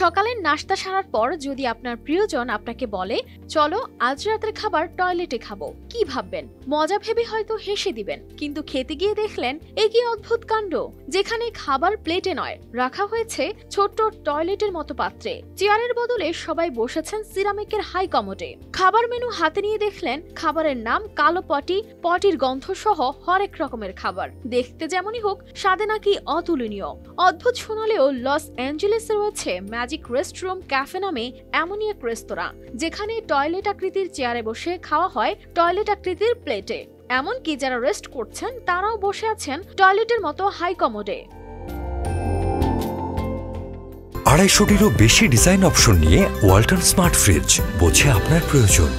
সকালের নাস্তা সারার পর যদি আপনার প্রিয়জন আপনাকে বলে চলো আজ রাতের খাবার টয়লেটে খাবো, কি ভাববেন? মজা ভেবে হয়তো হেসে দিবেন, কিন্তু খেতে গিয়ে দেখলেন এ কি অদ্ভুত কাণ্ড। যেখানে খাবার প্লেটে নয়, রাখা হয়েছে ছোট্ট টয়লেটের মতো পাত্রে। চেয়ারের বদলে সবাই বসেছেন সিরামিকের হাই কমোডে। খাবার মেনু হাতে নিয়ে দেখলেন খাবারের নাম কালো পটি, পটির গন্ধ সহ হরেক রকমের খাবার। দেখতে যেমনই হোক, স্বাদে নাকি অতুলনীয়। অদ্ভুত শোনালেও লস অ্যাঞ্জেলেসে রয়েছে ম্যাজিক রেস্টরুম ক্যাফে নামে এমনই এক রেস্তোরাঁ, যেখানে টয়লেট আকৃতির চেয়ারে বসে খাওয়া হয় টয়লেট আকৃতির প্লেটে। এমনকি যারা রেস্ট করছেন তারাও বসে আছেন টয়লেটের মতো হাই কমোডে। 250টিরও বেশি ডিজাইন অপশন নিয়ে ওয়ালটন স্মার্ট ফ্রিজ, বোঝে আপনার প্রয়োজন।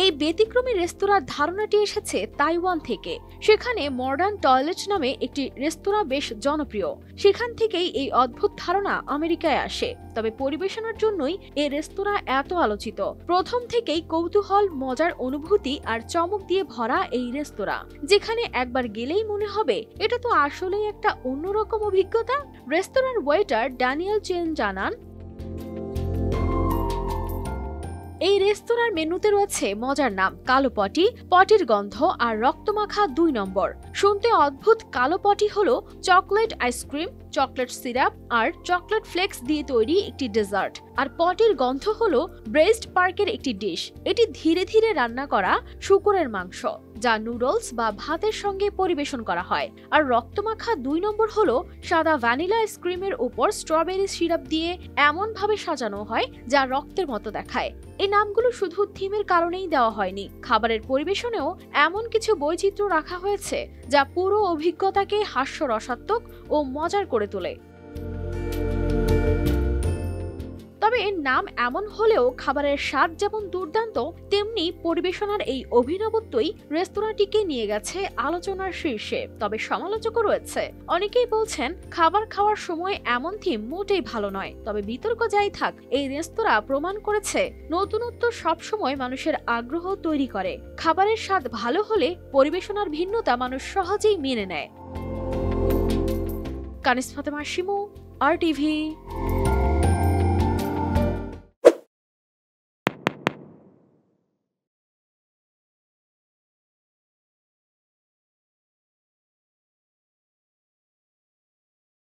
এই ব্যতিক্রমী রেস্তোরাঁর ধারণাটি এসেছে তাইওয়ান থেকে। সেখানে মডার্ন টয়লেট নামে একটি রেস্তোরাঁ বেশ জনপ্রিয়। সেখান থেকেই এই অদ্ভুত ধারণা আমেরিকায় আসে। তবে পরিবেশনার জন্যই এই রেস্তোরাঁ এত আলোচিত। প্রথম থেকেই কৌতূহল, মজার অনুভূতি আর চমক দিয়ে ভরা এই রেস্তোরাঁ, যেখানে একবার গেলেই মনে হবে এটা তো আসলেই একটা অন্যরকম অভিজ্ঞতা। রেস্তোরাঁর ওয়েটার ড্যানিয়েল চেন জানান, এই রেস্তোরাঁর মেনুতে রয়েছে মজার নাম কালো পটি, পটির গন্ধ আর রক্তমাখা 2 নম্বর। শুনতে অদ্ভুত কালো পটি হলো চকলেট আইসক্রিম, চকলেট সিরাপ আর চকলেট ফ্লেক্স দিয়ে তৈরি একটি ডেজার্ট। আর পটির গন্ধ হলো ব্রেস্ট পার্কের একটি ডিশ। এটি ধীরে ধীরে রান্না করা শূকরের মাংস, যা নুডলস বা ভাতের সঙ্গে পরিবেশন করা হয়। আর রক্তমাখা 2 নম্বর হলো সাদা ভ্যানিলা আইসক্রিমের উপর স্ট্রবেরি সিরাপ দিয়ে এমন ভাবে সাজানো হয় যা রক্তের মতো দেখায়। এই নামগুলো শুধু থিমের কারণেই দেওয়া হয়নি, খাবারের পরিবেশনেও এমন কিছু বৈচিত্র্য রাখা হয়েছে যা পুরো অভিজ্ঞতাকে হাস্যরসাত্মক ও মজার করে তোলে। তবে এর নাম এমন হলেও খাবারের স্বাদ যেমন দুর্দান্ত, তেমনি পরিবেশনার এই অভিনবত্বই রেস্তোরাঁটিকে নিয়ে গেছে আলোচনার শীর্ষে। তবে সমালোচকও রয়েছে। অনেকেই বলছেন খাবার খাওয়ার সময় এমন থিম মোটেই ভালো নয়। তবে বিতর্ক যাই থাক, এই রেস্তোরাঁ প্রমাণ করেছে নতুনত্ব সবসময় মানুষের আগ্রহ তৈরি করে। খাবারের স্বাদ ভালো হলে পরিবেশনার ভিন্নতা মানুষ সহজেই মেনে নেয়। কানিস ফাতেমা শিমু, RTV।